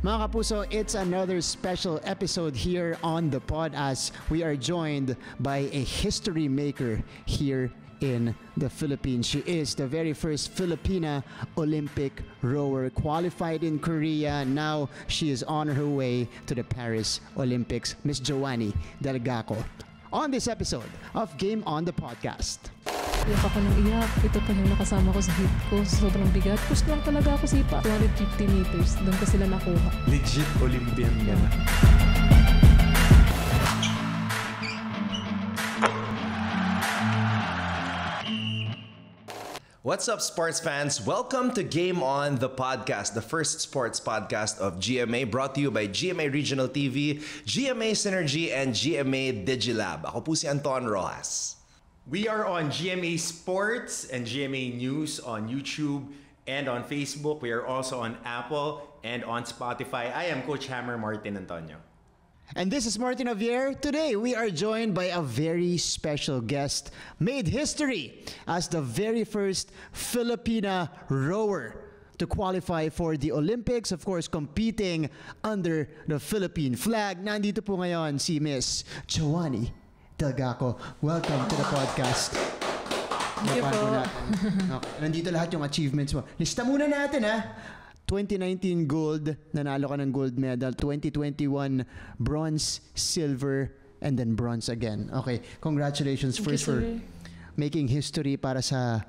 Mga kapuso, it's another special episode here on the pod as we are joined by a history maker here in the Philippines. She is the very first Filipina Olympic rower, qualified in Korea. Now she is on her way to the Paris Olympics, Miss Joanny Delgaco. On this episode of Game on the Podcast. Iyak ako ng iyak. Ito pa yung nakasama ko sa hip ko. Sobrang bigat. Push lang talaga ako sipa. 250 meters. Doon ko sila nakuha. Legit Olympian ka na. What's up, sports fans? Welcome to Game On, the podcast, the first sports podcast of GMA, brought to you by GMA Regional TV, GMA Synergy, and GMA Digilab. Ako po si Anton Rojas. We are on GMA Sports and GMA News on YouTube and on Facebook. We are also on Apple and on Spotify. I am Coach Hammer Martin Antonio. And this is Martin Javier. Today, we are joined by a very special guest, made history as the very first Filipina rower to qualify for the Olympics, of course, competing under the Philippine flag. Nandito po ngayon si Miss Joanny Delgaco. Welcome to the podcast. Thank you po. Nandito lahat yung achievements mo. Lista muna natin, ha? 2019 gold, nanalo ka ng gold medal. 2021 bronze, silver, and then bronze again. Okay, congratulations first for making history para sa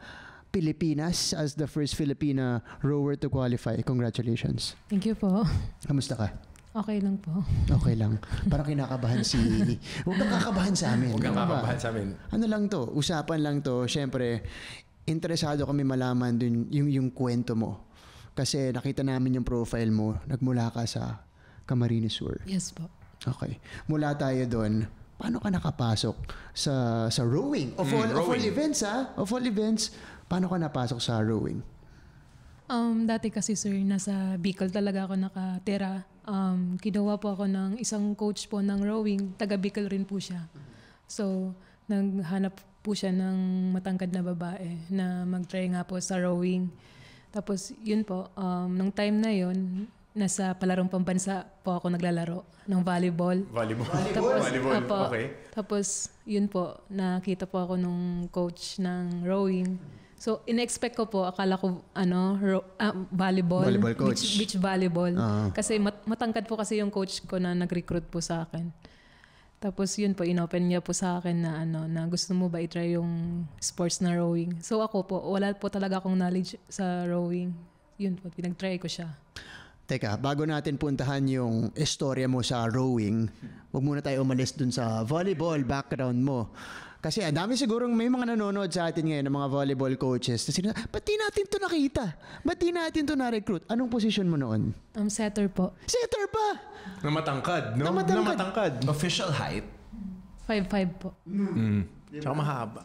Pilipinas as the first Filipina rower to qualify. Congratulations. Thank you po. Kamusta ka? Okay lang po. Okay lang. Parang kinakabahan si... Huwag kang kakabahan sa amin. Huwag kang kakabahan sa amin. Ano lang to? Usapan lang to. Siyempre, interesado kami malaman dun yung kwento mo. Kasi nakita namin yung profile mo. Nagmula ka sa Camarines Sur. Yes po. Okay. Mula tayo doon, paano ka nakapasok sa rowing? Of all events, ha? Of all events, paano ka napasok sa rowing? Dati kasi sir, nasa Bicol talaga ako nakatira. Kinuha po ako ng isang coach po ng rowing. Taga Bicol rin po siya. So, naghanap po siya ng matangkad na babae na mag-try nga po sa rowing. Tapos yun po, nung time na yun, nasa palarong pambansa po ako naglalaro ng volleyball. Volleyball? Apo, Okay. Tapos yun po, nakita po ako nung coach ng rowing. So, in-expect ko po, akala ko, volleyball. Volleyball coach. Beach volleyball. Kasi matangkad po kasi yung coach ko na nag-recruit po sa akin. Tapos yun po, inopen niya po sa akin na na gusto mo ba i-try yung sports na rowing. So ako po, wala po talaga akong knowledge sa rowing. Yun po, pinag-try ko siya. Teka, bago natin puntahan yung istorya mo sa rowing, huwag muna tayo umalis dun sa volleyball background mo. Kasi dami sigurong may mga nanonood sa atin ngayon ng mga volleyball coaches na sinasabi, ba't di natin to nakita? Ba't di natin to na-recruit? Anong position mo noon? Setter po. Setter pa! Na matangkad, no? Na matangkad. Official height? 5'5" po. Tsaka mahaba.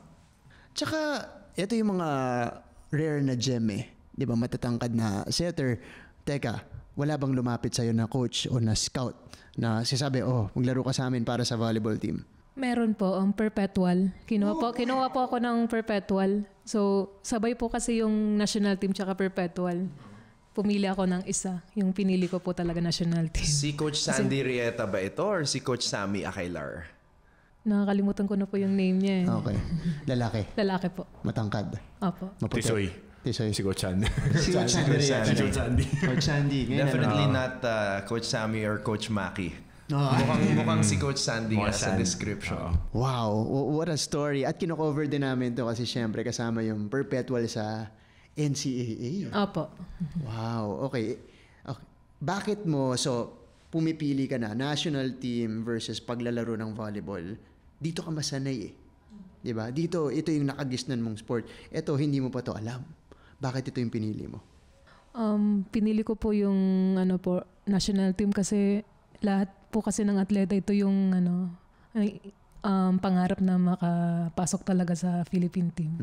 Tsaka, ito yung mga rare na gem eh. Di ba, matatangkad na setter. Teka, wala bang lumapit sa'yo na coach o na scout na sasabi, maglaro ka sa amin para sa volleyball team? Meron po, perpetual. Kinuha po ako ng perpetual. So, sabay po kasi yung national team tsaka perpetual. Pumili ako ng isa. Yung pinili ko po talaga national team. Si Coach Sandy Rieta ba ito or si Coach Sammy Akailar? Nakakalimutan ko na po yung name niya. Okay. Lalaki. Lalaki po. Matangkad. Opo. Maputi. Tisoy. Si Coach Sandy. Si Coach Sandy. Coach Sandy. Definitely not Coach Sammy or Coach Maki. Mukhang si Coach Sandy sa description. Wow, what a story. At kino-cover din namin to kasi syempre kasama yung perpetual sa NCAA. Opo. Wow, okay. Bakit mo, pumipili ka na, national team versus paglalaro ng volleyball, dito ka masanay eh. Diba? Dito, ito yung nakagisnan mong sport. Ito, hindi mo pa to alam. Bakit ito yung pinili mo? Pinili ko po yung national team kasi lahat po kasi ng atleta ito yung pangarap na makapasok talaga sa Philippine team.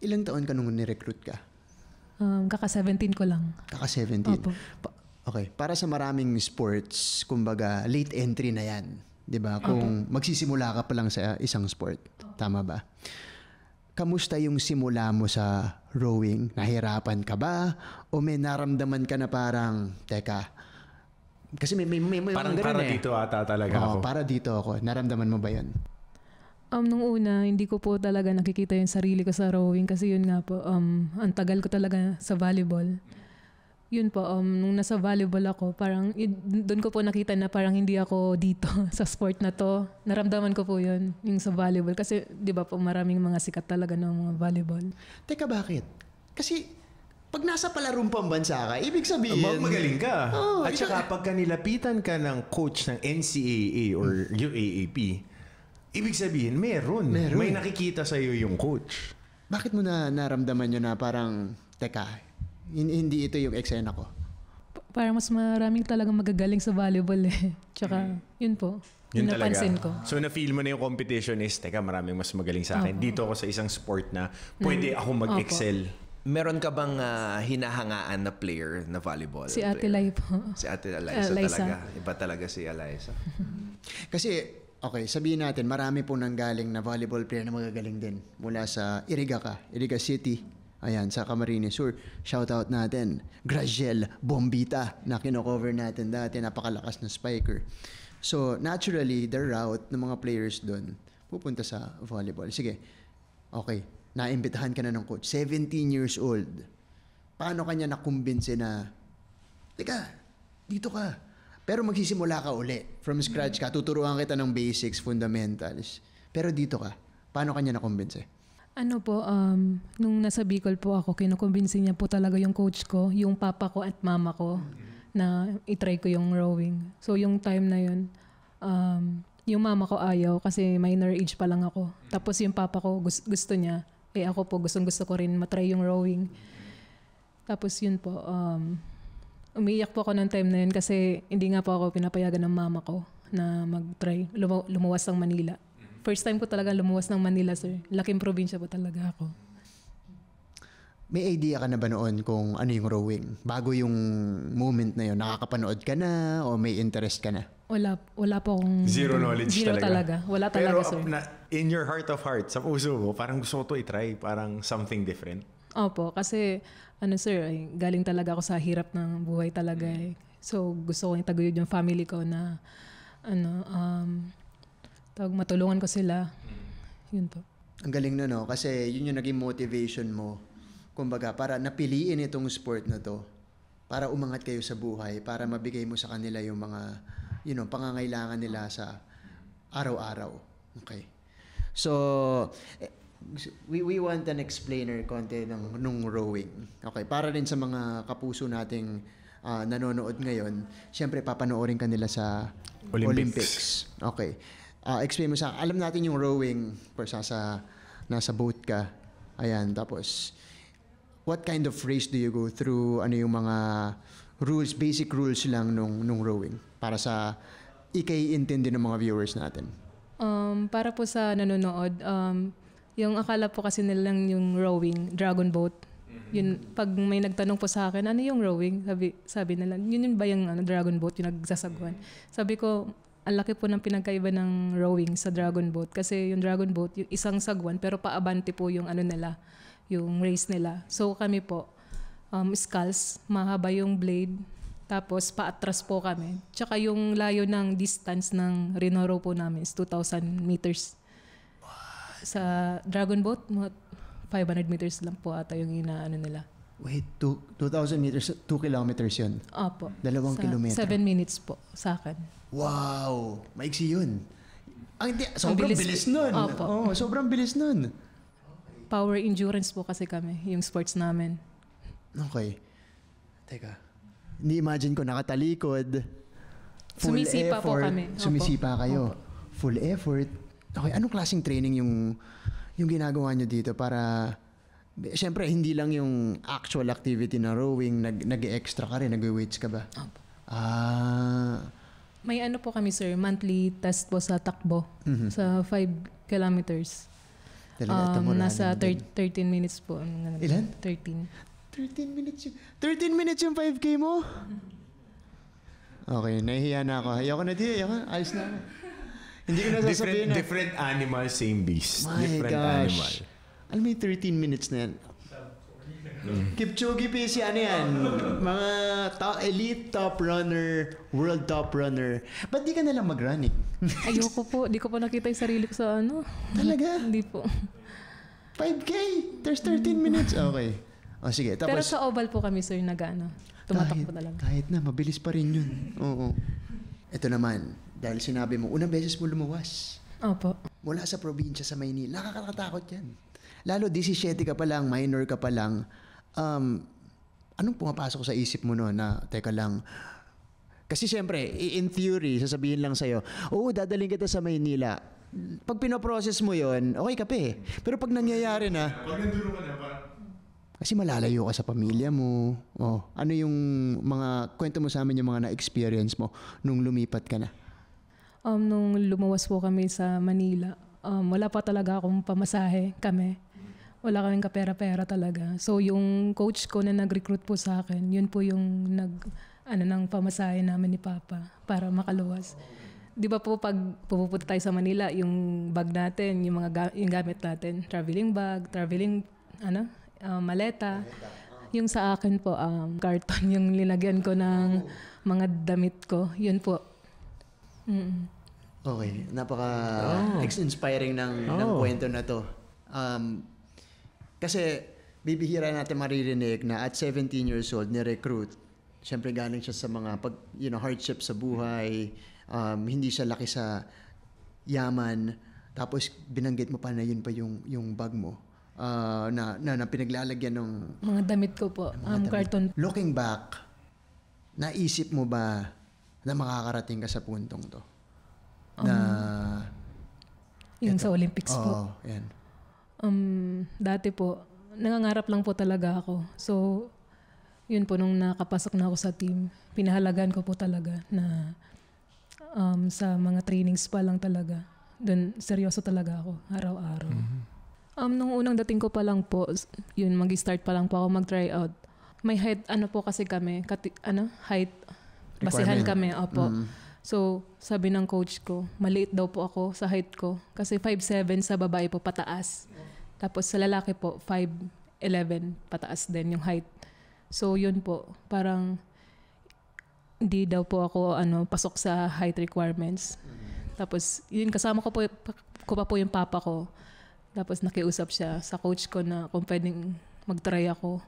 Ilang taon ka nung ni-recruit ka? Kaka-17 ko lang. Kaka-17? Opo. Okay. Para sa maraming sports, kumbaga, late entry na yan. Diba? Kung magsisimula ka pa lang sa isang sport. Tama ba? kamusta yung simula mo sa rowing? Nahirapan ka ba? O may naramdaman ka na parang, teka, kasi may Parang ganun para dito ata talaga ako. Para dito ako. Naramdaman mo ba yun? Nung una, hindi ko po talaga nakikita yung sarili ko sa rowing kasi yun nga po, ang tagal ko talaga sa volleyball. Yun po, nung nasa volleyball ako, parang doon ko po nakita na parang hindi ako dito sa sport na to. Naramdaman ko po yun, yung sa volleyball. Kasi di ba po maraming mga sikat talaga ng mga volleyball. Teka, bakit? Kasi pag nasa palarong pambansa ka, ibig sabihin... Magaling ka. At saka pagka nilapitan ka ng coach ng NCAA or UAAP, ibig sabihin, meron. May nakikita sa'yo yung coach. Bakit mo na naramdaman nyo na parang, teka, hindi ito yung eksena ko? Parang mas maraming talagang magagaling sa volleyball eh. Tsaka, yun po. Yun napansin ko. So na-feel mo na yung competition is, teka, maraming mas magaling sa akin. Dito ako sa isang sport na pwede ako mag-excel. Meron ka bang hinahangaan na player na volleyball? Si Ate Lai po. Si Ate Eliza talaga. Iba talaga si Eliza. Kasi, okay, sabihin natin, marami po nanggaling na volleyball player na magagaling din. Mula sa Iriga City. Ayan, sa Camarines Sur. Shoutout natin. Graziel Bombita na kino-cover natin dati. Napakalakas na spiker. So, naturally, the route ng mga players doon pupunta sa volleyball. Sige, okay. Naimbitahan ka na ng coach. 17 years old. Paano kanya nakumbinse na, teka, dito ka. Pero magsisimula ka uli. From scratch ka. Tuturuan kita ng basics, fundamentals. Pero dito ka. Paano kanya nakumbinse? Ano po, nung nasa Bicol po ako, kinukumbinsi niya po talaga yung coach ko, yung papa ko at mama ko, na itry ko yung rowing. So yung time na yun, yung mama ko ayaw kasi minor age pa lang ako. Tapos yung papa ko gusto niya, ako po gusto ko rin matry yung rowing. Tapos yun po, umiiyak po ako ng time na yun kasi hindi nga po ako pinapayagan ng mama ko na mag-try, lumuwas ng Manila. First time ko talaga lumuwas ng Manila, sir. Laking probinsya po talaga ako. May idea ka na ba noon kung ano yung rowing? Bago yung moment na yun, nakakapanood ka na o may interest ka na? Wala po akong... Zero knowledge talaga. Wala talaga, sir. Pero in your heart of hearts, sa puso mo, parang gusto ko to i-try. Parang something different. Opo, kasi sir, galing talaga ako sa hirap ng buhay talaga. So gusto ko itaguyod yung family ko na matulungan ko sila. Yun po. Ang galing na, no? Kasi yun yung naging motivation mo. Kumbaga, para napiliin itong sport na to. Para umangat kayo sa buhay. Para mabigay mo sa kanila yung mga, pangangailangan nila sa araw-araw. Okay. So, we want an explainer konti nung rowing. Okay. Para rin sa mga kapuso nating nanonood ngayon, syempre papanoorin ka nila sa Olympics. Okay. Explain mo alam natin yung rowing, nasa boat ka. Ayan, tapos, what kind of race do you go through? Ano yung mga rules, basic rules lang nung rowing? Para sa ikaiintindi ng mga viewers natin. Para po sa nanonood, yung akala po kasi nilang yung rowing, dragon boat. Yun, pag may nagtanong po sa akin, ano yung rowing? Sabi nila, yun ba yung dragon boat, yung nagsasagwan? Sabi ko, ang laki po ng pinagkaiba ng rowing sa dragon boat. Kasi yung dragon boat, yung isang sagwan, pero paabante po yung nila, yung race nila. So kami po, sculls, mahaba yung blade, tapos paatras po kami. Tsaka yung layo ng distance ng rinoro po namin is 2,000 meters. Sa dragon boat, 500 meters lang po ata yung nila. Wait, 2,000 meters, 2 kilometers yun? Opo. 2 kilometers. 7 minutes po sa akin. Wow! Maiksi yun. Sobrang bilis nun. Opo. Sobrang bilis nun. Power endurance po kasi kami, yung sports namin. Okay. Teka. Hindi imagine ko nakatalikod. Full Sumisipa effort. po kami. Sumisipa kayo. Opo. Full effort. Okay, anong klaseng training yung ginagawa nyo dito para... Siyempre, hindi lang yung actual activity na rowing, nag-extra ka rin, nag-weights ka ba? Opo. May po kami, sir, monthly test po sa takbo sa 5 kilometers. Nasa 13 minutes po. Ilan? 13. 13 minutes yung 5K mo? Okay, nahihiya na ako. Ayoko na ayos na ako. Hindi ko na sasabihin Different animal, same beast. My different gosh. animal. Alam mo yung 13 minutes na yan? Kipchoge pace yan, mga elite top runner, world top runner. Ba't di ka nalang mag-running? Ayoko po. Di ko pa nakita yung sarili ko sa ano. Talaga? Hindi po. 5K? There's 13 minutes? Okay. O sige, tapos... Pero sa oval po kami, sir, tumatakbo talaga. Kahit na, mabilis pa rin yun. Oo. Ito naman, dahil sinabi mo, unang beses mo lumuwas. Opo. Mula sa probinsya sa Maynila, nakakatakot yan. Lalo, 17 ka pa lang, minor ka pa lang. Anong pumapasok sa isip mo no na, teka lang, kasi siyempre, in theory, sasabihin lang sa'yo, oo, dadaling kita sa Maynila. Pag pinoprocess mo yon, okay ka pa eh. Pero pag nangyayari na, kasi malalayo ka sa pamilya mo. Oh, ano yung mga, kwento mo sa amin yung mga na-experience mo nung lumipat ka na? Nung lumuwas po kami sa Manila, wala pa talaga akong pamasahe kami. Wala kaming kapera-pera talaga. So yung coach ko na nag-recruit po sa akin, yun po yung ng pamasahe namin ni Papa para makaluwas. Di ba po pag pupunta tayo sa Manila, yung bag natin, yung gamit natin, traveling bag, maleta. Yung sa akin po, carton yung linagyan ko ng mga damit ko. Yun po. Okay, napaka-inspiring ng kwento na to. Kasi bibihira natin maririnig na at 17 years old, ni-recruit. Siyempre galing siya sa mga hardship sa buhay, hindi siya laki sa yaman, tapos binanggit mo pa na yun pa yung bag mo na pinaglalagyan ng mga damit ko po, carton. Looking back, naisip mo ba na makakarating ka sa puntong to? Yung sa Olympics po. Oo, yan. Dati po, nangangarap lang po talaga ako. So, yun po, nung nakapasok na ako sa team, pinahalagan ko po talaga na sa mga trainings pa lang talaga. Doon, seryoso talaga ako, araw-araw. Nung unang dating ko pa lang po, yun, mag-start pa lang po ako mag-try out. May height, po kasi kami, height, basihan kami, opo. So, sabi ng coach ko, maliit daw po ako sa height ko. Kasi 5'7" sa babae po, pataas. Tapos sa lalaki po, 5'11", pataas din yung height. So, yun po, parang hindi daw po ako pasok sa height requirements. Tapos, yun, kasama ko pa po yung papa ko. Tapos nakiusap siya sa coach ko na kung pwedeng mag-try ako.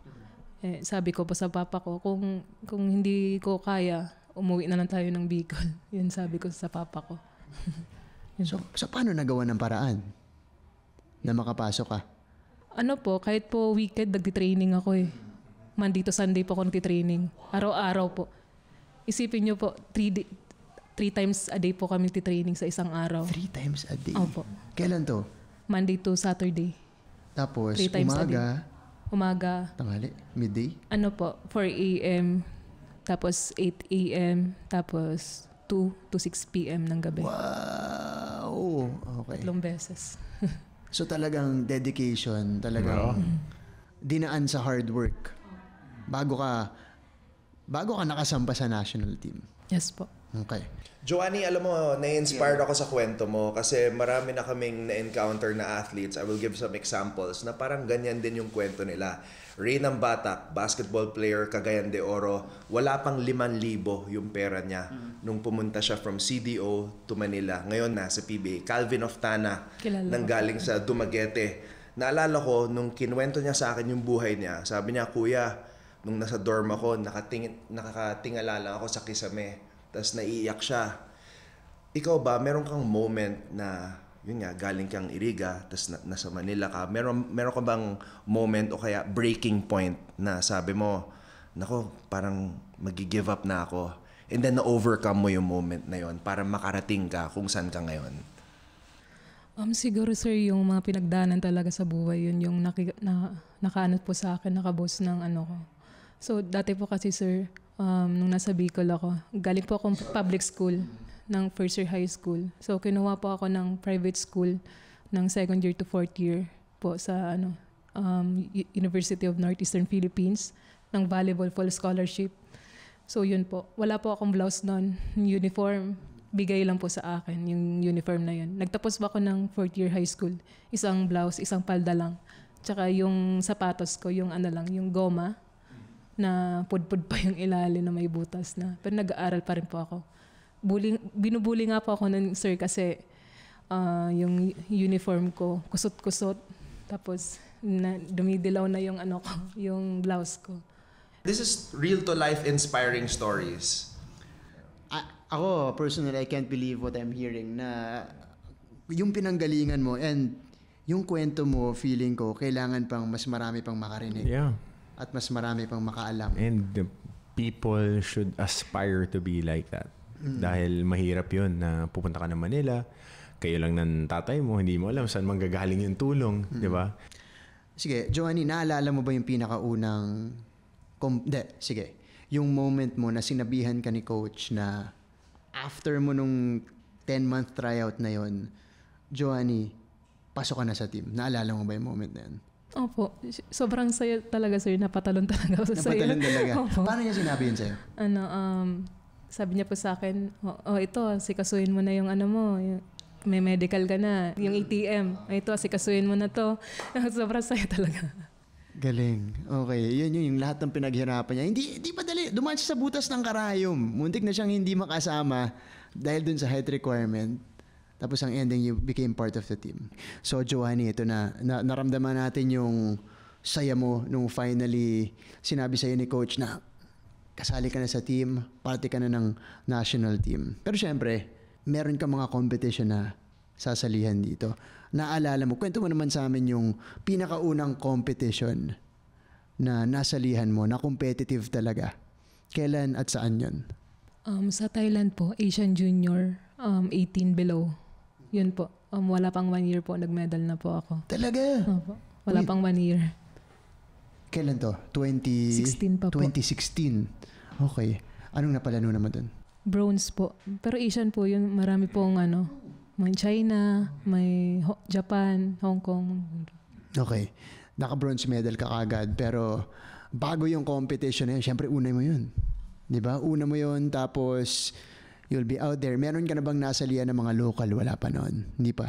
Sabi ko po sa papa ko, kung hindi ko kaya, umuwi na lang tayo ng Bicol. Yun sabi ko sa papa ko. So paano nagawa ng paraan na makapasok ka? Kahit po weekend, nagtitraining ako eh. Monday to Sunday po ako nagtitraining. Araw-araw po. Isipin niyo po, 3 times a day po kami nagtitraining sa isang araw. 3 times a day? Opo. Kailan to? Monday to Saturday. Tapos, 3 times umaga, a day. tanghali, midday? 4 a.m., tapos 8 a.m., tapos 2 to 6 p.m. ng gabi. Wow! Okay. 3 beses. So talagang dedication, talagang dinaan sa hard work. Bago ka nakasampa sa national team. Yes po. Okay. Joanny, alam mo, na-inspired ako sa kwento mo kasi marami na kaming na-encounter na athletes. I will give some examples na parang ganyan din yung kwento nila. Reynam Batak, basketball player, Cagayan de Oro, wala pang 5,000 yung pera niya nung pumunta siya from CDO to Manila. Ngayon nasa PBA. Calvin Oftana, nanggaling sa Dumaguete. Naalala ko, nung kinuwento niya sa akin yung buhay niya, sabi niya, Kuya, nung nasa dorm ako, nakakatingala lang ako sa kisame. Tapos naiiyak siya. Ikaw ba, meron kang moment na, yun nga, galing kang Iriga, tapos nasa Manila ka, meron ka bang moment o kaya breaking point na sabi mo, nako, parang mag-give up na ako. And then na-overcome mo yung moment na yon para makarating ka kung saan ka ngayon? Siguro sir, yung mga pinagdaanan talaga sa buhay, yun yung nakaanot po sa akin, nakabos ng ko. So dati po kasi sir, nung nasa Bicol ako, galing po akong public school ng first year high school. So kinuha po ako ng private school ng second year to fourth year po sa University of Northeastern Philippines ng volleyball full scholarship. So yun po, wala po akong blouse noon, uniform, bigay lang po sa akin yung uniform na yun. Nagtapos ba ako ng fourth year high school, isang blouse, isang palda lang. Tsaka yung sapatos ko, yung ano lang, yung goma na pudpud pa yung ilalim na may butas na. Pero nag-aaral pa rin po ako. Binubuli nga po ako nun, sir, kasi yung uniform ko, kusot-kusot. Tapos dumidilaw na yung ano ko, yung blouse ko. This is real-to-life inspiring stories. Ako, personally, I can't believe what I'm hearing na yung pinanggalingan mo and yung kwento mo, feeling ko, kailangan pang mas marami pang makarinig. Yeah. At mas marami pang makaalam. And the people should aspire to be like that. Dahil mahirap yun na pupunta ka ng Manila, kayo lang ng tatay mo, hindi mo alam saan manggagaling yung tulong, di ba? Sige, Joanie, naalala mo ba yung pinakaunang... yung moment mo na sinabihan ka ni coach na after mo nung 10-month tryout na yon, Joanie, pasok ka na sa team. Naalala mo ba yung moment na yun? Opo. Sobrang saya talaga, sir. Napatalon talaga ako sa saya. Napatalon talaga? Opo. Paano niya sinabi yun sa'yo? Sabi niya po sa akin, ito, sikasuhin mo na yung ano mo, may medical ka na, yung ATM. Ito, sikasuhin mo na to. Sobrang saya talaga. Galing. Okay. Yun yung lahat ng pinaghirapan niya. Hindi madali. Dumaan siya sa butas ng karayom. Muntik na siyang hindi makasama dahil dun sa height requirement. Tapos ang ending, you became part of the team. So, Joanie, ito na. Naramdaman natin yung saya mo nung finally sinabi sa'yo ni coach na kasali ka na sa team, party ka na ng national team. Pero syempre, meron ka mga competition na sasalihan dito. Naalala mo, kwento mo naman sa amin yung pinakaunang competition na nasalihan mo, na competitive talaga. Kailan at saan yun? Sa Thailand po, Asian Junior, 18 below. Yun po. Wala pang 1 year po, nag-medal na po ako. Talaga? Opo. Wala pang 1 year. Kailan to? 16 pa po. 2016. Okay. Anong napalano naman dun? Bronze po. Pero Asian po yun, marami pong may China, may Japan, Hong Kong. Okay. Naka-bronze medal ka kagad, pero bago yung competition na yun, syempre una mo yun. Di ba? Una mo yun, tapos you'll be out there. Meron ka na bang nasalihan ng mga local? Wala pa noon. Hindi pa?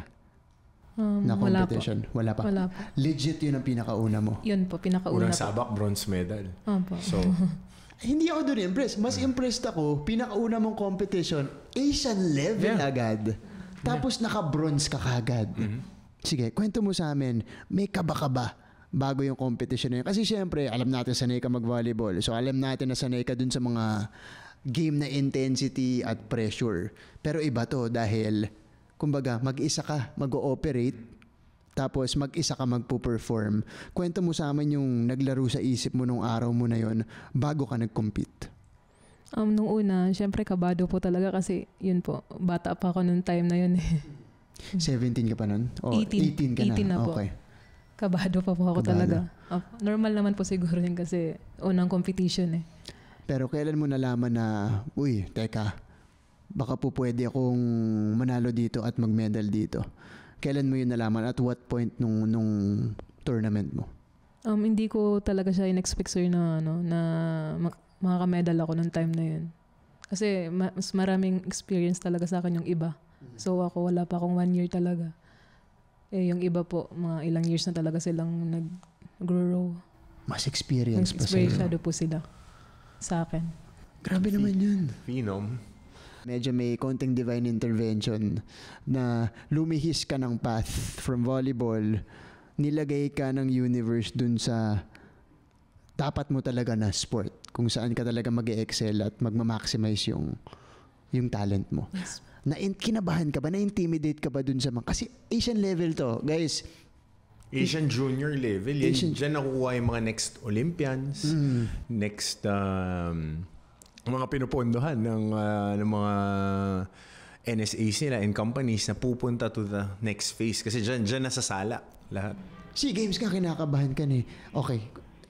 Na competition? Wala pa. Wala po. Legit yun ang pinakauna mo? Yun po, pinakauna Unang po. sabak, bronze medal. Opo. So, Hindi ako doon impressed. Mas impressed ako, pinakauna mong competition, Asian level agad. Tapos naka-bronze ka kagad. Sige, kwento mo sa amin, may kaba-kaba bago yung competition na yun. Kasi syempre, alam natin sanay ka mag-volleyball. So alam natin na sanay ka dun sa mga game na intensity at pressure. Pero iba to dahil, kumbaga, mag-isa ka mag-ooperate, tapos mag-isa ka magpo-perform. Kwento mo sa amin yung naglaro sa isip mo nung araw mo na yon bago ka nag-compete. Nung una, syempre kabado po talaga kasi yun po, bata pa ako nung time na yun. 17 ka pa nun? O, 18 ka na? 18 na po. Okay. Kabado pa po ako Kabado. talaga. Normal naman po siguro yun kasi unang competition eh. Pero kailan mo nalaman na, uy, teka, baka po pwede akong manalo dito at mag-medal dito? Kailan mo yun nalaman? At what point nung tournament mo? Hindi ko talaga siya in-expect, sir, na makakamedal ako nung time na yun. Kasi mas maraming experience talaga sa akin yung iba. So ako, wala pa akong 1 year talaga. Yung iba po, mga ilang years na talaga silang nag-grow. Mas experience pa Experience sa'yo. po sila sa akin. Grabe naman yun. phenom. Medyo may konting divine intervention na lumihis ka ng path from volleyball, nilagay ka ng universe dun sa dapat mo talaga na sport, kung saan ka talaga mag-excel at magma-maximize yung talent mo. Yes. Kinabahan ka ba? Na-intimidate ka ba dun sa mga... Kasi Asian level to, guys. Asian junior level. Diyan nakukuha yung mga next Olympians, next mga pinupondohan ng mga NSAs nila and companies na pupunta to the next phase. Kasi dyan nasasala lahat. SEA Games ka, kinakabahan ka ni. Okay.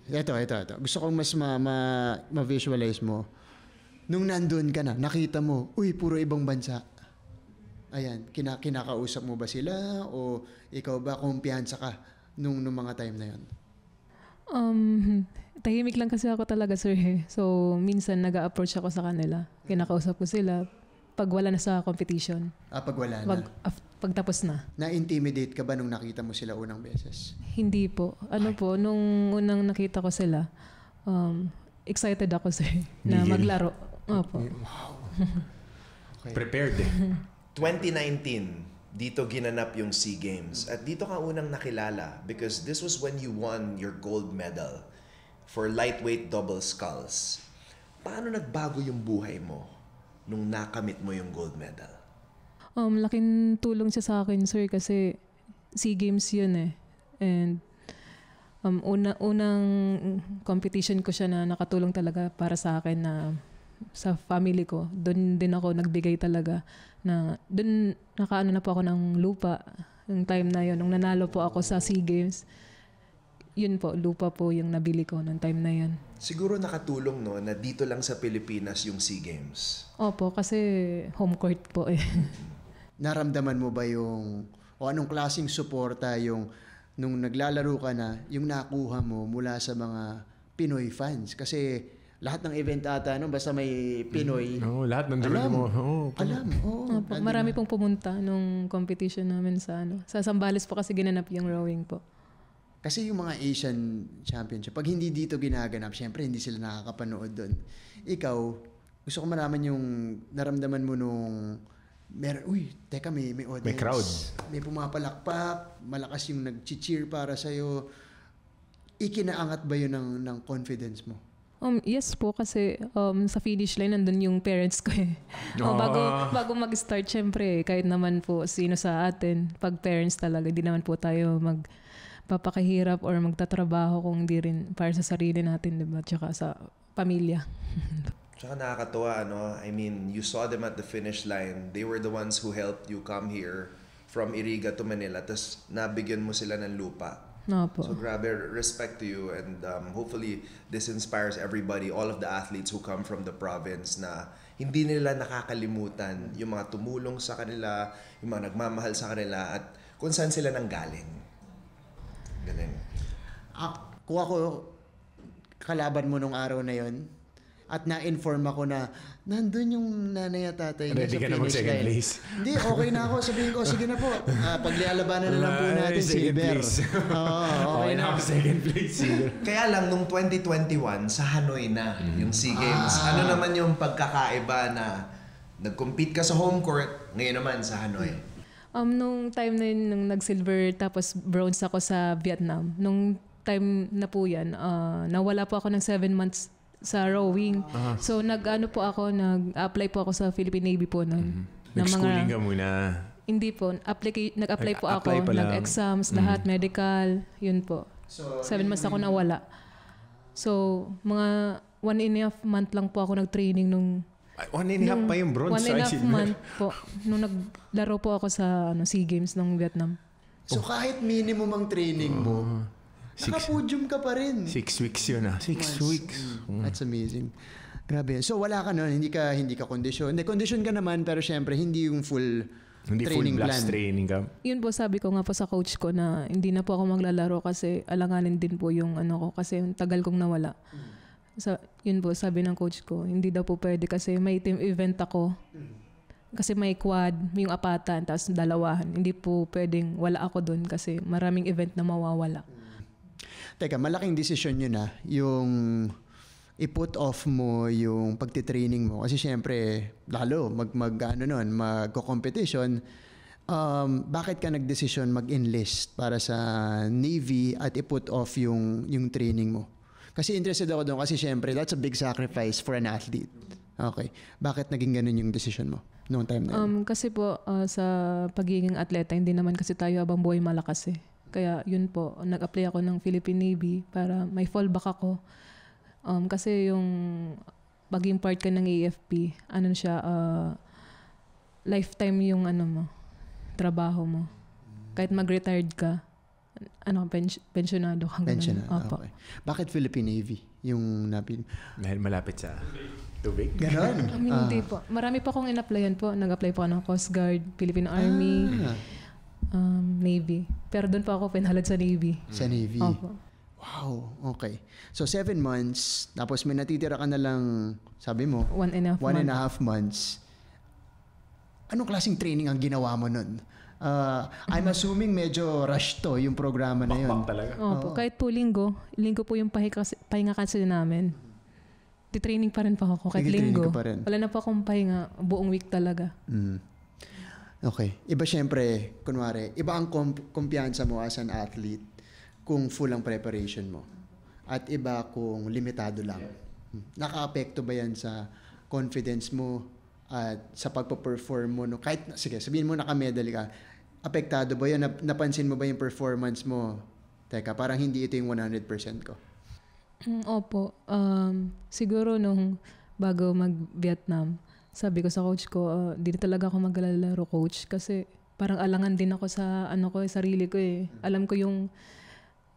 Ito. Gusto kong mas ma-visualize mo. Nung nandun ka na, nakita mo, uy, puro ibang bansa. Ayan, kinakausap mo ba sila? O ikaw ba, kumpiyansa ka nung mga time na yun? Tahimik lang kasi ako talaga, sir. So, minsan nag-a-approach ako sa kanila. Kinakausap ko sila. pag wala na sa competition. Pag wala na. Pag tapos na. Na-intimidate ka ba nung nakita mo sila unang beses? Hindi po. Nung unang nakita ko sila, excited ako sir na maglaro. Opo. Wow. Okay. Prepared 2019, dito ginanap yung SEA Games. At dito ka unang nakilala because this was when you won your gold medal for lightweight double sculls. Paano nagbago yung buhay mo nung nakamit mo yung gold medal? Laking tulong siya sa akin, sir, kasi SEA Games yun eh. And unang competition ko siya na nakatulong talaga para sa akin na sa family ko. Doon din ako nagbigay talaga na doon nakaano na po ako ng lupa yung time na yun. Nung nanalo po ako sa SEA Games, yun po, lupa po yung nabili ko nung time na yun. Siguro nakatulong no na dito lang sa Pilipinas yung SEA Games. Opo, kasi home court po eh. Naramdaman mo ba yung, o anong klaseng suporta yung, nung naglalaro ka na, yung nakuha mo mula sa mga Pinoy fans? Kasi lahat ng event ata, no, basta may Pinoy. lahat ng alam mo. Alam. Opo, marami pong pumunta nung competition namin sa Zambales po kasi ginanap yung rowing po. Kasi yung mga Asian Championship, pag hindi dito ginaganap, syempre hindi sila nakakapanood doon. Ikaw, gusto ko malaman yung naramdaman mo nung teka, may audience. May crowd. May pumapalakpak, malakas yung nag-cheer para sa'yo. Ikinaangat ba yun ng confidence mo? Yes po, kasi sa finish line nandun yung parents ko eh. Bago mag-start, syempre, kahit naman po sino sa atin, pag parents talaga, di naman po tayo magpapakahirap or magtatrabaho kung di rin para sa sarili natin, diba? Tsaka sa pamilya. Tsaka nakakatuwa, no? I mean, you saw them at the finish line. They were the ones who helped you come here from Iriga to Manila. Tapos nabigyan mo sila ng lupa. Opo. So grabe, respect to you. And hopefully, this inspires everybody, all of the athletes who come from the province na hindi nila nakakalimutan yung mga tumulong sa kanila, yung mga nagmamahal sa kanila, at kung saan sila nanggaling. Galing. Kung ako, kalaban mo nung araw na yon, at na-inform ako na nandun yung nanay at tatay niya sa finish line. Ready ka na mag-second place? Hindi, okay na ako. Sabihin ko, sige na po. Paglalabanan na lang po natin, silver. Okay na ako second place. Kaya lang, nung 2021, sa Hanoi na yung SEA Games. Ano naman yung pagkakaiba na nag-compete ka sa home court, ngayon naman sa Hanoi? Nung time na yun, nung nag-silver tapos bronze ako sa Vietnam, nung time na po yan, nawala po ako ng 7 months sa rowing. So nag-apply po ako sa Philippine Navy po noon. Nag-schooling ka muna? Hindi po. Nag-apply po ako. Nag-exams, lahat, medical. Yun po. So, 7 months ako nawala. So, mga 1.5 month lang po ako nag-training nung... 1.5 pa yung bronze? 1.5 month po. Nung naglaro po ako sa SEA Games ng Vietnam. So, kahit minimum ang training mo, naka-podium ka pa rin. 6 weeks yun 6 weeks. That's amazing. Grabe. So wala ka nun, hindi ka condition. Condition ka naman, pero syempre hindi yung full training plan. Training ka. Yun po, sabi ko nga po sa coach ko na hindi na po ako maglalaro kasi alanganin din po yung ko kasi yung tagal kong nawala. So, yun po, sabi ng coach ko, hindi daw po pwede kasi may team event ako. Kasi may quad, yung apatan, tapos dalawahan. Hindi po pwedeng wala ako doon kasi maraming event na mawawala. Teka, malaking desisyon yun yung i-put off mo yung pagtitraining mo. Kasi syempre, lalo, magko-competition, bakit ka nagdesisyon mag-enlist para sa Navy at i-put off yung training mo? Kasi interested ako doon kasi syempre, that's a big sacrifice for an athlete. Okay. Bakit naging ganun yung desisyon mo noong time na yun? Kasi po, sa pagiging atleta, hindi naman kasi tayo habang buhay malakas eh. Kaya yun po, nag-apply ako ng Philippine Navy para may fallback ako. Kasi yung maging part ka ng AFP, lifetime yung mo, trabaho mo. Kahit mag-retired ka, pensionado ka. Pensionado, okay. Bakit Philippine Navy yung napili? Dahil malapit sa tubig? Ganon? Hindi po. Marami pa akong in-applyan po. Nag-apply po ako ng Coast Guard, Philippine Army, Navy. Pero doon pa ako pinalad sa Navy. Sa Navy? Opo. Wow, okay. So 7 months, tapos may natitira ka na lang, sabi mo? 1.5 months. anong klaseng training ang ginawa mo nun? I'm assuming medyo rush to yung programa na yun. Bakbak talaga. Opo, kahit po linggo po yung pahinga kasi namin. Di-training pa rin po ako kahit Nag-training linggo. ka pa rin. Wala na po akong pahinga buong week talaga. Okay. Iba syempre, kunwari, iba ang kumpiyansa mo as an athlete kung full ang preparation mo. At iba kung limitado lang. Naka-apekto ba yan sa confidence mo at sa pagpa-perform mo? No? Kahit, sige, sabihin mo naka-medal ka, apektado ba yan? Napansin mo ba yung performance mo? Teka, parang hindi ito yung 100% ko. Opo. Siguro nung bago mag-Vietnam, sabi ko sa coach ko, di na talaga ako maglalaro, coach. Kasi parang alangan din ako sa sarili ko eh. Alam ko yung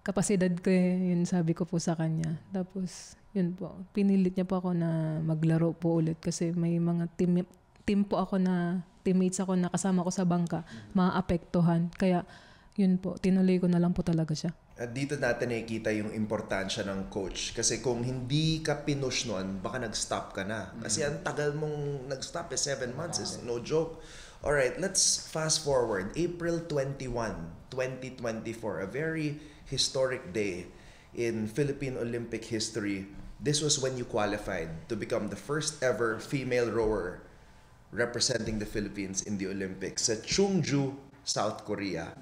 kapasidad ko eh. Yun sabi ko po sa kanya. Tapos, yun po. Pinilit niya po ako na maglaro po ulit kasi may mga team po ako na teammates ako na kasama ko sa bangka, maapektuhan. Kaya, yun po. Tinuloy ko na lang po talaga siya. At dito natin nakikita yung importansya ng coach. Kasi kung hindi ka pinush noon, baka nag-stop ka na. Kasi ang tagal mong nag-stop 7 months is no joke. Alright, let's fast forward. April 21, 2024, a very historic day in Philippine Olympic history. This was when you qualified to become the first ever female rower representing the Philippines in the Olympics sa Chungju, South Korea.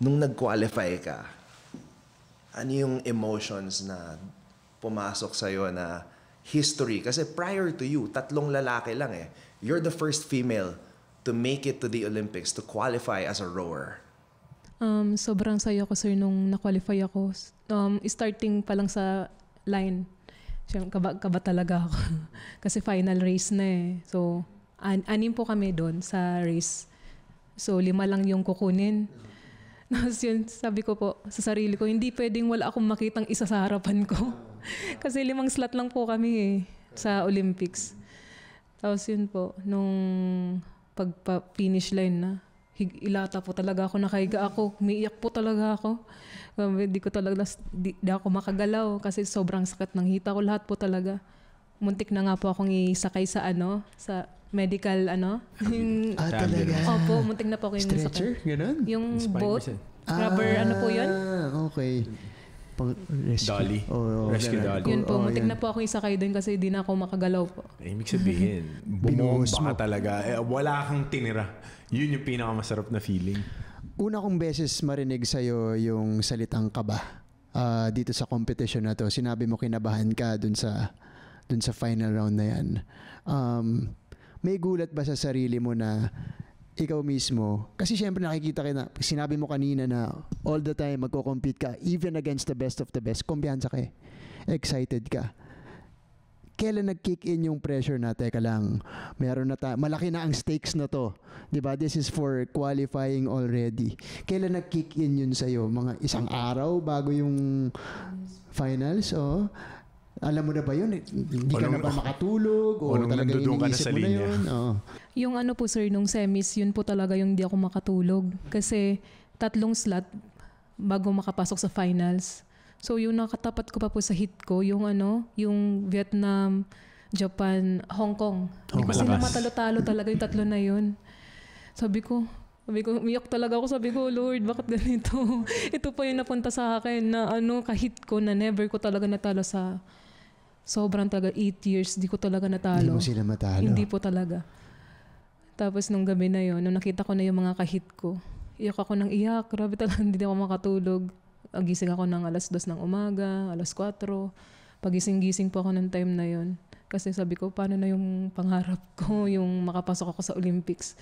Nung nag-qualify ka, ano yung emotions na pumasok sa'yo na history? Kasi prior to you, 3 lalaki lang eh. You're the first female to make it to the Olympics, to qualify as a rower. Sobrang saya ko, sir, nung na-qualify ako. Starting pa lang sa line, kaba talaga ako. Kasi final race na eh. So, 6 po kami doon sa race. So, 5 lang yung kukunin. Tapos yun, sabi ko po sa sarili ko, hindi pwedeng wala akong makitang isa sa harapan ko. Kasi 5 slot lang po kami eh, sa Olympics. Tapos yun po, nung pagpa-finish line na, ilata po talaga ako, nakahiga ako, umiiyak po talaga ako. Di ko talaga, di ako makagalaw kasi sobrang sakit ng hita ko, lahat po talaga. Muntik na nga po akong isakay sa sa medical Talaga? Opo, muntik na po ako yung Stretcher? Ganun? yung boat, rubber, po yun? Okay. Dolly. Rescue dolly. Yun po, muntik na po ako isakay doon kasi di na ako makagalaw po. Ibig sabihin, bumomba ka talaga. Wala kang tinira. Yun yung pinakamasarap na feeling. Una kong beses marinig sa'yo yung salitang kaba dito sa competition na to. Sinabi mo kinabahan ka dun sa final round na yan. May gulat ba sa sarili mo na ikaw mismo, kasi syempre nakikita ka na, sinabi mo kanina na all the time magko-compete ka, even against the best of the best, kumpiyansa ka eh. Excited ka. Kailan nag-kick in yung pressure na, teka lang, meron na malaki na ang stakes na to. Diba? This is for qualifying already. Kailan nag-kick in yun sa'yo? Mga 1 araw bago yung finals? Oh. Alam mo na ba yun? Hindi ka na ba makatulog? O talaga iniisip mo na yun? Oh. Yung po sir, nung semis, yun po talaga yung di ako makatulog. Kasi 3 slot bago makapasok sa finals. So yung nakatapat ko pa po sa hit ko, yung yung Vietnam, Japan, Hong Kong. Hindi ko sila matalo-talo talaga yung 3 na yun. Sabi ko, umiyak talaga ako. Sabi ko, Lord, bakit ganito? Ito pa yung napunta sa akin na kahit ko na never ko talaga natalo sa sobrang talaga 8 years. Di ko talaga natalo. Hindi mo sila matalo? Hindi po talaga. Tapos nung gabi na yun, nung nakita ko na yung mga kahit ko, iyak ako ng iyak. Grabe talaga, hindi ako makatulog. Gising ako ng 2:00 ng umaga, 4:00. Pagising-gising po ako ng time na yun. Kasi sabi ko, paano na yung pangarap ko, yung makapasok ako sa Olympics.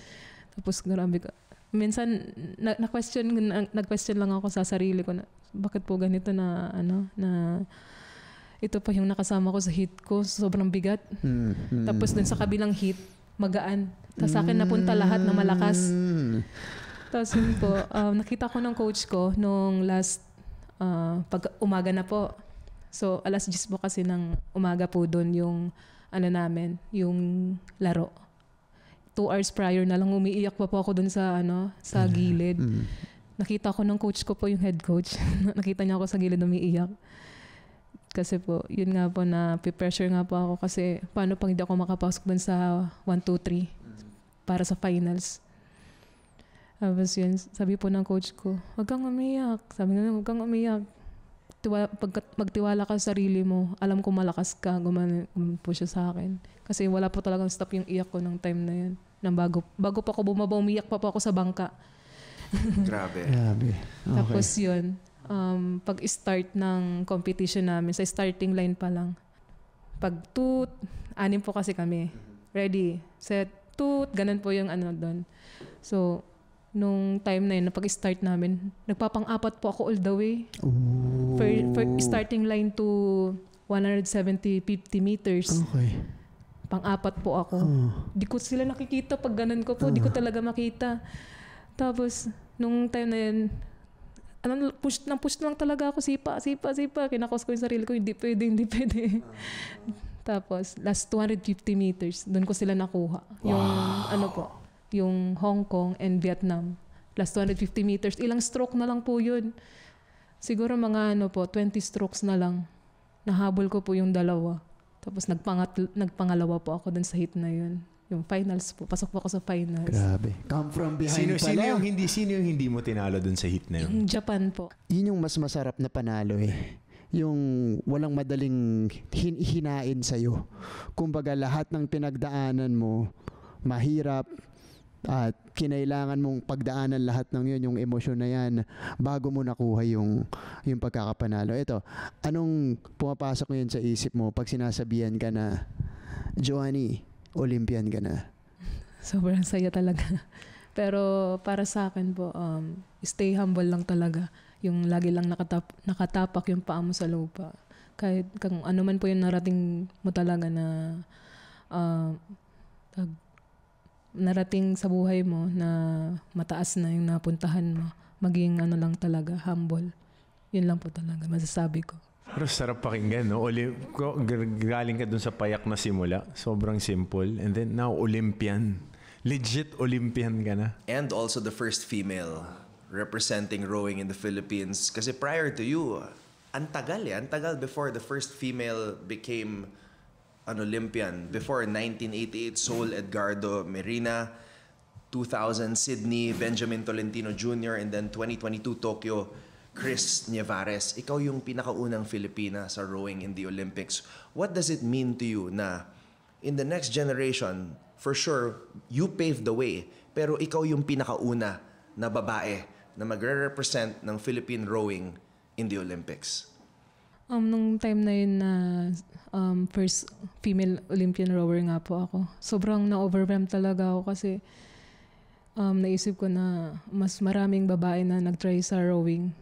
Tapos grabe ka. Minsan, nag-question lang ako sa sarili ko na, bakit po ganito na, ito pa yung nakasama ko sa hit ko, sobrang bigat. Tapos dun sa kabilang hit, magaan. Tapos sa akin napunta lahat na malakas. Tapos yun po, nakita ko ng coach ko nung last, pag umaga na po. So, 10:00 po kasi ng umaga po doon yung, namin, yung laro. 2 hours prior na lang, umiiyak pa po ako doon sa, sa gilid. Nakita ko ng coach ko po, yung head coach. Nakita niya ako sa gilid umiiyak. Kasi po, yun nga po na pressure nga po ako kasi paano pag hindi ako makapasok doon sa 1, 2, 3. para sa finals. Tapos yun, sabi po ng coach ko, huwag kang umiyak. Sabi nga, huwag kang umiyak. Magtiwala ka sa sarili mo. Alam ko malakas ka. Gumanon po siya sa akin. Kasi wala po talagang stop yung iyak ko ng time na yun. Bago pa ako bumaba, umiyak pa po ako sa bangka. Grabe. Okay. Tapos yun, pag-start ng competition namin, sa starting line pa lang, pag toot, 6 po kasi kami. Ready, set, toot, ganun po yung ano doon. So, nung time na yun, pag-start namin, nagpapang-apat po ako all the way. For starting line to 150 meters. Okay. Pang-apat po ako. Di ko sila nakikita pag ganun ko po. Di ko talaga makita. Tapos, nung time na yun, push lang talaga ako. Sipa. Kinakos ko yung sarili ko. Hindi pwede. Tapos, last 250 meters, doon ko sila nakuha. Wow. Yung Hong Kong and Vietnam. Last 250 meters. Ilang stroke na lang po yun. Siguro mga 20 strokes na lang. Nahabol ko po yung 2. Tapos nagpangalawa po ako doon sa hit na yun. Yung finals po. Pasok po ako sa finals. Grabe. Come from behind Sino yung hindi mo tinalo dun sa hit na yun? Yung Japan po. Yun yung mas masarap na panalo eh. Yung walang madaling hinain sa'yo. Kumbaga lahat ng pinagdaanan mo, mahirap, at kinailangan mong pagdaanan lahat ng yun, yung emosyon na yan, bago mo nakuha yung pagkakapanalo. Ito, anong pumapasok ngayon sa isip mo pag sinasabihan ka na, Joanny, Olympian ka na? Sobrang saya talaga. Pero para sa akin po, stay humble lang talaga. Yung lagi lang nakatapak yung paa mo sa lupa. Kahit kung ano man po yung narating mo talaga na narating sa buhay mo na mataas na yung napuntahan mo, maging lang talaga, humble. Yun lang po talaga, masasabi ko. Pero sarap pakinggan, no? Galing ka dun sa payak na simula. Sobrang simple. And then now, Olympian. Legit Olympian ka na. And also the first female representing rowing in the Philippines. Kasi prior to you, ang tagal before the first female became an Olympian. Before 1988, Seoul, Edgardo Merina. 2000, Sydney, Benjamin Tolentino Jr. And then 2022, Tokyo, Chris Nievares. Ikaw yung pinakaunang Filipina sa rowing in the Olympics. What does it mean to you na in the next generation, for sure, you paved the way, pero ikaw yung pinakauna na babae na magre-represent ng Philippine rowing in the Olympics? Nung time na yun na first female Olympian rower nga po ako, sobrang na-overwhelm talaga ako kasi naisip ko na mas maraming babae na nag-try sa rowing.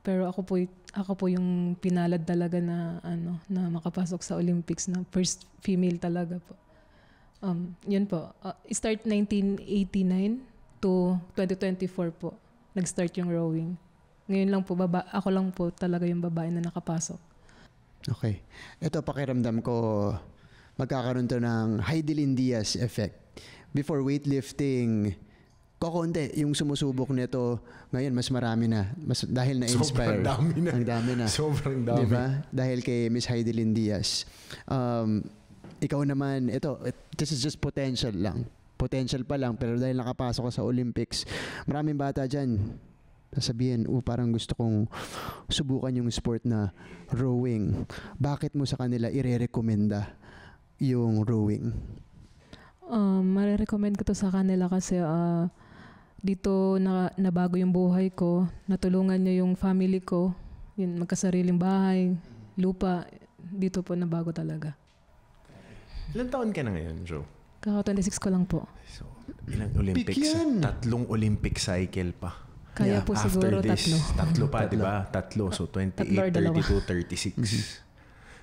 Pero ako po yung pinalad talaga na na makapasok sa Olympics na first female talaga po. Yun po. Start 1989 to 2024 po. Nag-start yung rowing. Ngayon lang po, ako lang po talaga yung babae na nakapasok. Okay. Ito, pakiramdam ko, magkakaroon to ng Heidelin Diaz effect. Before weightlifting, kokonti yung sumusubok nito, ngayon mas marami na. Dahil na-inspire. Ang dami na. Sobrang dami. Diba? Dahil kay Miss Heidelin Diaz. Ikaw naman, this is just potential lang. Potential pa lang, pero dahil nakapasok ka sa Olympics, maraming bata dyan, sasabihin, parang gusto kong subukan yung sport na rowing. Bakit mo sa kanila ire-recommenda yung rowing? Marirecommend ko to sa kanila kasi dito nabago yung buhay ko. Natulungan niya yung family ko. Yun, magkasariling bahay, lupa. Dito po nabago talaga. Ilan taon ka na ngayon, Joe? Kaka-26 ko lang po. So, ilang Olympics? 3 Olympic cycle pa. Kaya po siguro After this, 3 pa, di ba? 3. So, 28, 32, 36.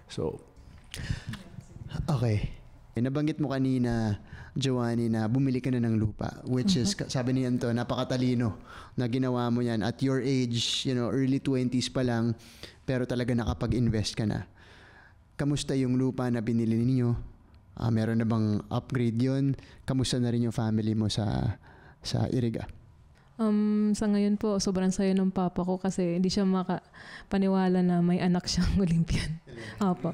So, okay. Nabanggit mo kanina, Joanny, na bumili ka na ng lupa, which is, sabi niyan to, napakatalino na ginawa mo yan. At your age, early 20s pa lang, pero talaga nakapag-invest ka na. Kamusta yung lupa na binili ninyo? Meron na bang upgrade yun? Kamusta na rin yung family mo sa Iriga? Sa ngayon po, sobrang saya ng papa ko kasi hindi siya makapaniwala na may anak siyang Olympian. Opo.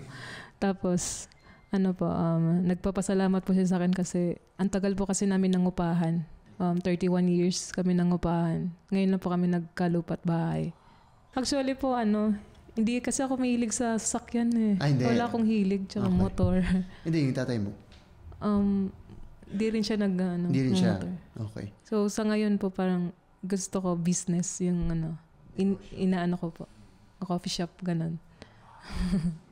Tapos, Nagpapasalamat po siya sa akin kasi ang tagal po kasi namin nangupahan. 31 years kami nangupahan. Ngayon lang po kami nagkalupat bahay. Actually po, hindi kasi ako mahilig sa sasakyan eh. Hindi. Wala akong hilig, tsaka motor. Hindi, yung tatay mo? Di rin siya Hindi rin siya. motor. Okay. So, sa ngayon po, parang gusto ko business, yung inaano ko po. Coffee shop, ganun.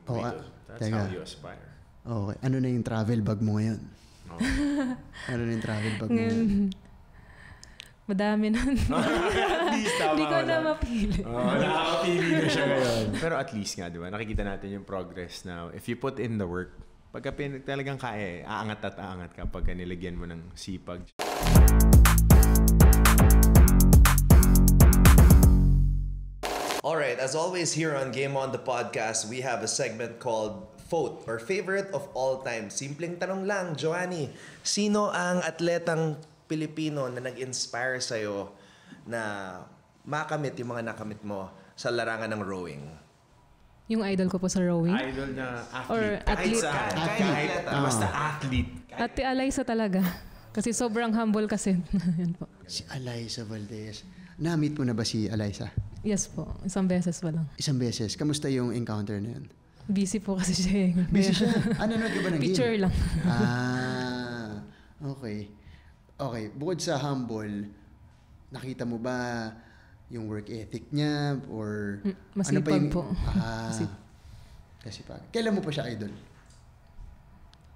That's how you aspire. Okay. Ano na yung travel bag mo ngayon? Ano na yung travel bag mo ngayon? Madami nun. At least tama. Hindi ko na mapili. Nakakapili na siya ngayon. Pero at least nga, di ba? Nakikita natin yung progress now. If you put in the work, pagka talagang kaya, aangat at aangat ka pagka nilagyan mo ng sipag. Alright, as always here on Game On the Podcast, we have a segment called Vote or Favorite of All Time. Simpleng tanong lang, Joanny, sino ang atletang Pilipino na nag-inspire sa'yo na makamit yung mga nakamit mo sa larangan ng rowing? Yung idol ko po sa rowing. Idol na athlete. Or athlete. Kahit basta athlete. Ate Alaysa talaga. Kasi sobrang humble kasi. Yan po. Si Alaysa Valdez. Na-meet mo na ba si Alaysa? Yes po. Isang beses pa lang. Isang beses. Kamusta yung encounter na yun? Busy po kasi siya. Busy siya? Nanonood ka ba ng game? Picture lang. Okay. Okay. Bukod sa humble, nakita mo ba yung work ethic niya? Or Masipag po. Masipag. Kailan mo pa siya idol?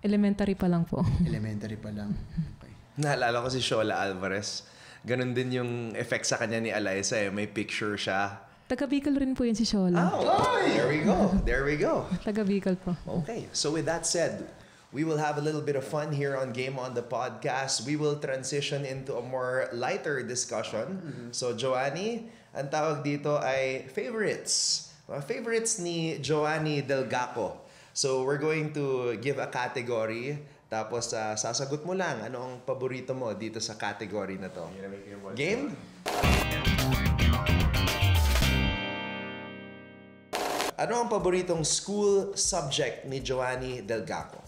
Elementary pa lang po. Elementary pa lang. Okay. Naalala ko si Shola Alvarez. Ganon din yung effect sa kanya ni Alaysa. May picture siya. Taga Bicol rin po yun si Shola. There we go. There we go. Taga Bicol po. Okay, so with that said, we will have a little bit of fun here on Game On the Podcast. We will transition into a more lighter discussion. So Joanny, ang tawag dito ay favorites. Mga favorites ni Joanny Delgaco. So we're going to give a category. Tapos sasagot mo lang ano ang paborito mo dito sa category na to. Game? Ano ang paboritong school subject ni Joanny Delgaco?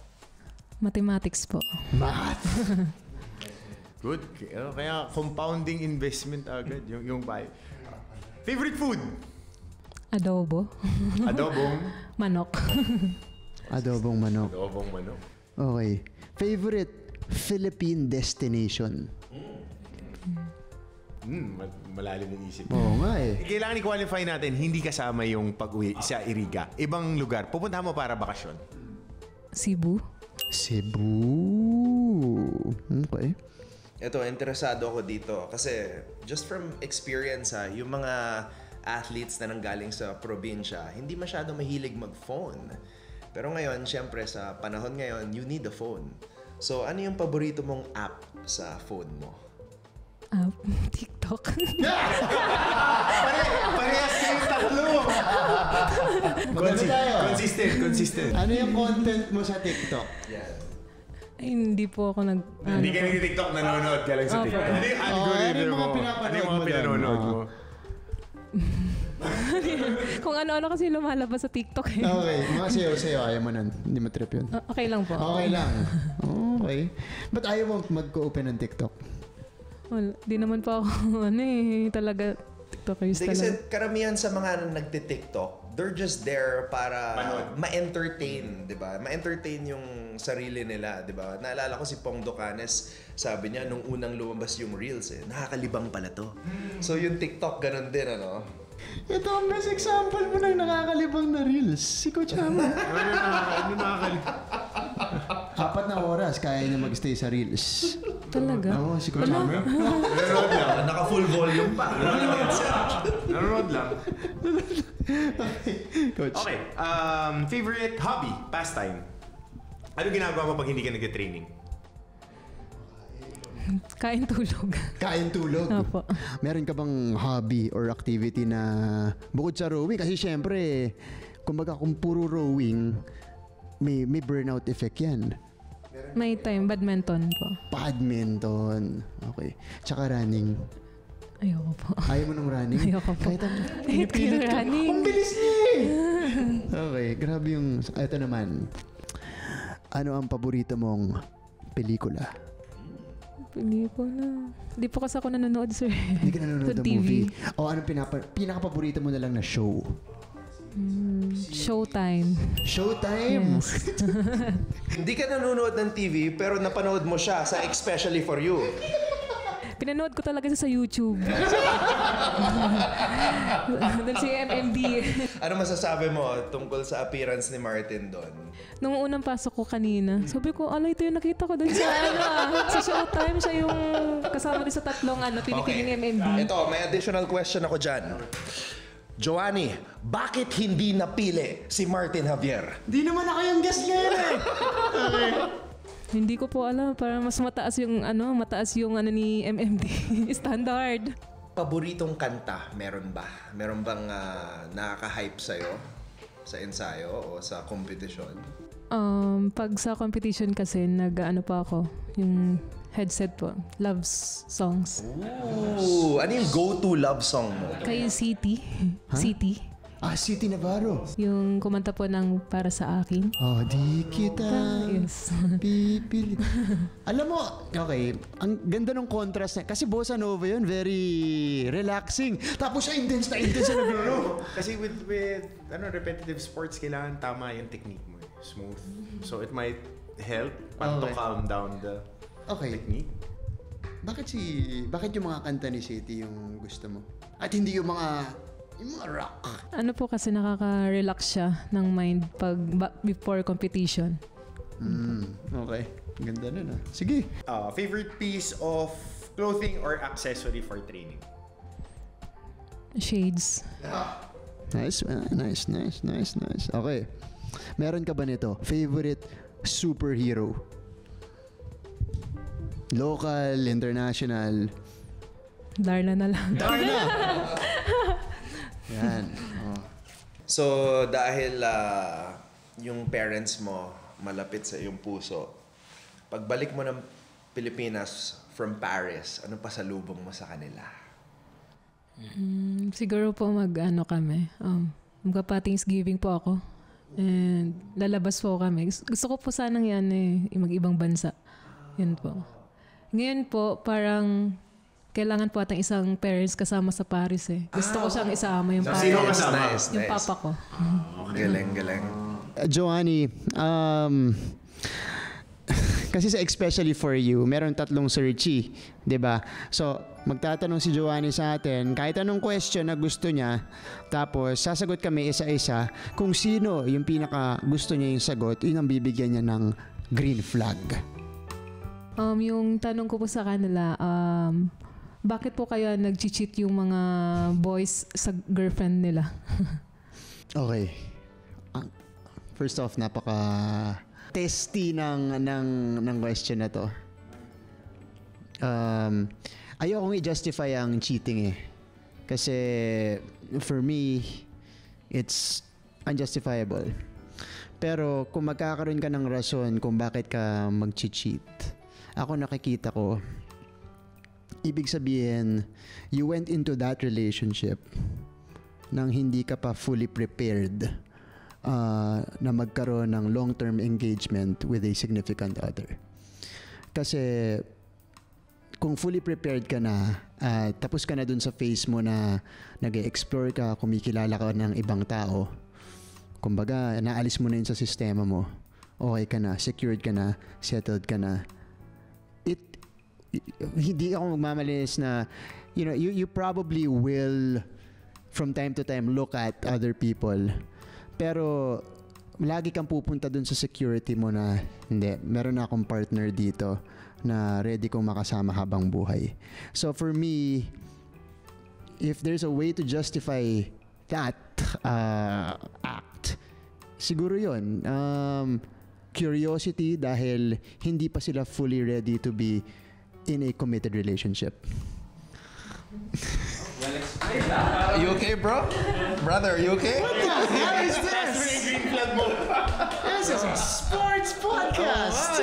Mathematics po. Math. Good. Kaya compounding investment agad. Yung buy. Favorite food? Adobo. Adobong. Manok. Adobong manok. Adobong manok. Okay. Favorite Philippine destination? Malalim ng isip. Oo nga eh. Kailangan i-qualify natin, hindi kasama yung pag-uwi sa Iriga. Ibang lugar. Pupunta mo para bakasyon. Cebu. Cebu. Okay. Ito, interesado ako dito. Kasi just from experience yung mga athletes na nanggaling sa probinsya, hindi masyado mahilig mag-phone. Pero ngayon, syempre sa panahon ngayon, you need a phone. So, ano yung paborito mong app sa phone mo? TikTok. Parehas kayong tatlo! Consistent. Ano yung content mo sa TikTok? Yan. Ay, hindi po ako Hindi ka nag-TikTok, nanonood ka lang sa TikTok. Ano yung algorithm mo? Ano yung mga pinanonood mo? Kung ano-ano kasi lumalabas sa TikTok eh. Okay. Mga sayo, ayaw mo nun. Hindi mo trip yun. Okay lang po. Okay lang. Okay. Ba't ayaw mo mag-open ng TikTok? Well, di naman po ako, talaga TikTokers Kasi talaga. karamihan sa mga nagti-TikTok, they're just there para ma-entertain, di ba? Ma-entertain yung sarili nila, di ba? Naalala ko si Pong Docanes, sabi niya nung unang lumabas yung Reels, nakakalibang pala to. So yung TikTok, ganun din, ano? Ito ang best example mo ng nakakalibang na Reels. Si Coach Ama. Ano nakakalibang? 4 na oras, kaya niya mag-stay sa Reels. Talaga? Oo, si Coach Ama. Nanonood lang. Naka-full volume pa. Nanonood lang. Coach. Okay. Favorite hobby, pastime? Ano ginagawa mo pag hindi ka nag-training? Kain tulog. Kain tulog. Opo. Meron ka bang hobby or activity na bukod sa rowing? Kasi syempre, kumbaga kung puro rowing, may burnout effect yan. May time, badminton po. Badminton. Okay. Tsaka running. Ayoko po. Ayaw mo ng running? Ayoko po. Kahit ang Hate ko yung running. Ang bilis niya eh. Okay, grabe yung... Ito naman. ano ang paborito mong pelikula? Pelikula. Hindi po kasi ako nanonood, sir. Hindi ka nanonood Sa ng TV. movie? O anong pinaka-paborito mo na lang na show? Showtime. Showtime? Yes. Hindi ka nanonood ng TV pero napanood mo siya sa Especially For You. Pinanood ko talaga siya sa YouTube. Doon si MMD. Ano masasabi mo tungkol sa appearance ni Martin doon? Nung unang pasok ko kanina, sabi ko, ito yung nakita ko doon sa sa Showtime. Siya yung kasama din sa tatlong pinipiling MMD. Ito, may additional question ako dyan. Joanny, bakit hindi napili si Martin Javier? Di naman ako yung guest ngayon eh. Hindi ko po alam. Para mas mataas yung ni MMD. Standard. Paboritong kanta, meron ba? Meron bang nakaka-hype sa'yo? Sa ensayo o sa competition? Pag sa competition kasi, pa ako. Yung headset po. Love songs. Ooh, ano yung go-to love song mo? Kay City. City. City Navarro. Yung kumanta po ng Para Sa Akin. Oh, di kita Yes. pipili. Alam mo, okay, ang ganda ng contrast na, kasi bossa nova yun, very relaxing. Tapos siya intense na naglolo. Kasi with repetitive sports, kailangan tama yung technique mo. Smooth. So it might help to calm down the technique. Bakit yung mga kanta ni City yung gusto mo? At hindi yung mga rock? Ano po kasi nakaka-relax siya ng mind before competition. Okay. Ganda nun Sige. Favorite piece of clothing or accessory for training? Shades. Nice. Okay. Meron ka ba nito? Favorite superhero? Local, international? Darla na lang. Darna! Yan. So, dahil yung parents mo malapit sa iyong puso, pagbalik mo ng Pilipinas from Paris, ano pasalubong mo sa kanila? Siguro po kami. Magpa-Thanksgiving po ako. And lalabas po kami. Gusto ko po sanang mag-ibang bansa. Yun po. Ngayon po, parang kailangan po atang isang parents kasama sa Paris eh. Gusto ko siyang isama yung parents. Sino kasama? Yung papa ko. Galing. Joanny, kasi sa Especially For You, meron 3 searchy, 'di ba? So, magtatanong si Joanny sa atin kahit anong question na gusto niya, tapos sasagot kami isa-isa. Kung sino yung pinaka gusto niya yung sagot, yun ang bibigyan niya ng green flag. Yung tanong ko po sa kanila, bakit po kaya nag-cheat yung mga boys sa girlfriend nila? Okay. First off, napaka-testy ng question na to. Ayokong i-justify ang cheating eh. Kasi for me, it's unjustifiable. Pero kung magkakaroon ka ng rason kung bakit ka mag-cheat, ako nakikita ko, ibig sabihin, you went into that relationship nang hindi ka pa fully prepared na magkaroon ng long-term engagement with a significant other. Kasi kung fully prepared ka na, tapos ka na dun sa phase mo na nag-explore ka, kumikilala ka ng ibang tao, kumbaga, naalis mo na yun sa sistema mo, okay ka na, secured ka na, settled ka na, hindi ako magmamalinis na you probably will from time to time look at other people, pero lagi kang pupunta dun sa security mo na hindi, meron na akong partner dito na ready kong makasama habang buhay. So for me, if there's a way to justify that act, siguro yun, curiosity, dahil hindi pa sila fully ready to be in a committed relationship. You okay, bro? Brother, you okay? What the hell is this? This is a sports podcast.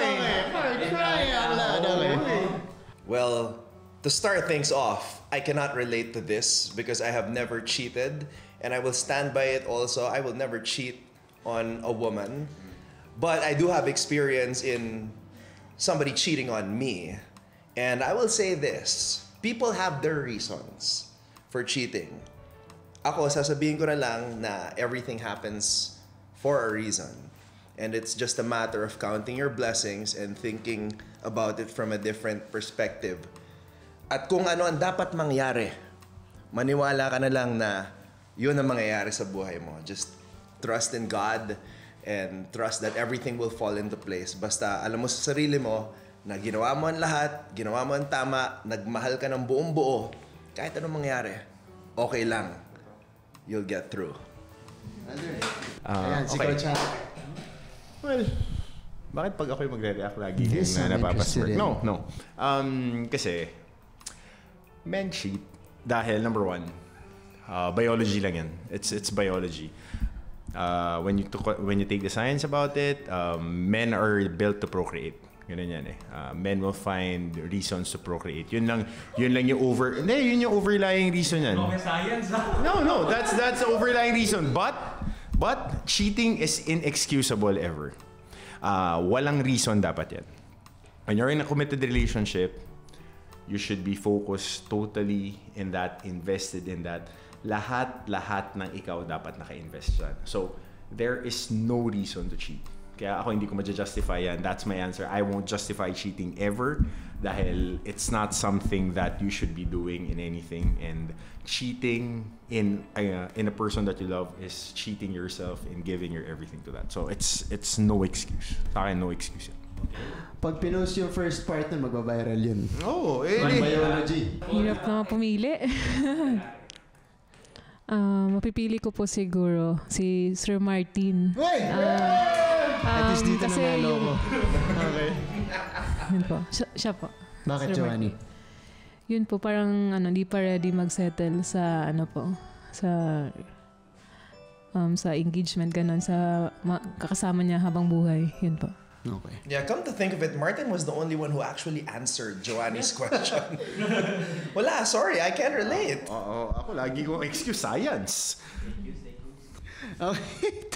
Well, to start things off, I cannot relate to this because I have never cheated, and I will stand by it also. I will never cheat on a woman. But I do have experience in somebody cheating on me. And I will say this, people have their reasons for cheating. Ako, sasabihin ko na lang na everything happens for a reason. And it's just a matter of counting your blessings and thinking about it from a different perspective. At kung ano ang dapat mangyari, maniwala ka na lang na yun ang mangyayari sa buhay mo. Just trust in God and trust that everything will fall into place. Basta alam mo sa sarili mo na ginawa mo ang lahat, ginawa mo ang tama, nagmahal ka ng buong buo, kahit anong mangyari, okay lang. You'll get through. Ayan, si okay. Coach. Well, bakit pag ako'y magre-react lagi Yes, na I'm interested napapaswerte? in. No. Kasi, men cheat dahil number one, biology lang yan. It's biology. When you take the science about it, men are built to procreate. Ganun yan eh. Men will find reasons to procreate. Yun lang yung yun yung overlying reason yan. Science. No, that's the overlying reason. But cheating is inexcusable ever. Walang reason dapat yan. When you're in a committed relationship, you should be focused totally in that, invested in that. Lahat ng ikaw dapat naka-invest dyan. So, there is no reason to cheat. Kaya ako hindi ko ma-justify yan. That's my answer. I won't justify cheating ever dahil it's not something that you should be doing in anything. And cheating in a person that you love is cheating yourself in giving your everything to that. So it's no excuse. Sa akin, no excuse yan. Pag pinost yung first partner, magbabiral yun. Oh, Biology. Hirap na pumili. Mapipili ko po siguro si Sir Martin. Uy! At least dito kasi nanalo ko. Okay. Yun po. Siya po. Bakit, Sir Giovanni? Yun po, parang hindi pa ready mag-settle sa sa engagement ganun, sa kakasama niya habang buhay. Yun po. Okay. Yeah, come to think of it, Martin was the only one who actually answered Giovanni's question. Wala, sorry, I can't relate. Oo, ako lagi kong excuse science. Okay.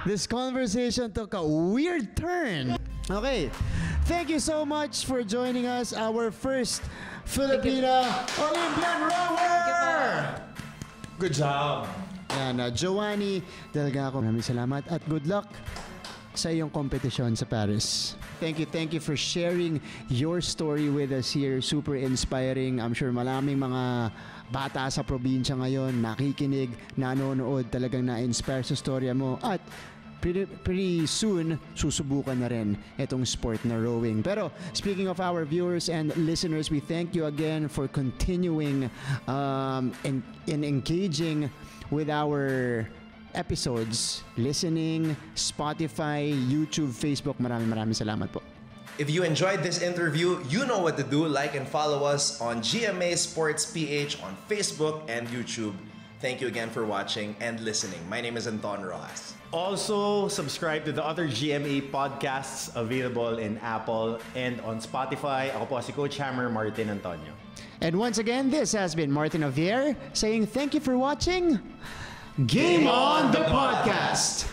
This conversation took a weird turn. Okay. Thank you so much for joining us, our first Filipina Olympian rower. Good job. Yan, Giovanni Delgaco, maraming salamat at good luck sa iyong kompetisyon sa Paris. Thank you for sharing your story with us here. Super inspiring. I'm sure maraming mga bata sa probinsya ngayon nakikinig, nanonood, talagang na-inspire sa storya mo at pretty soon susubukan na rin itong sport na rowing. Pero speaking of our viewers and listeners, we thank you again for continuing in engaging with our episodes, listening, Spotify, YouTube, Facebook. Maraming salamat po. If you enjoyed this interview, you know what to do. Like and follow us on GMA Sports PH on Facebook and YouTube. Thank you again for watching and listening. My name is Anton Rojas. Also, subscribe to the other GMA podcasts available in Apple and on Spotify. Ako po si Coach Hammer, Martin Antonio. And once again, this has been Martin Javier saying thank you for watching Game On the Podcast.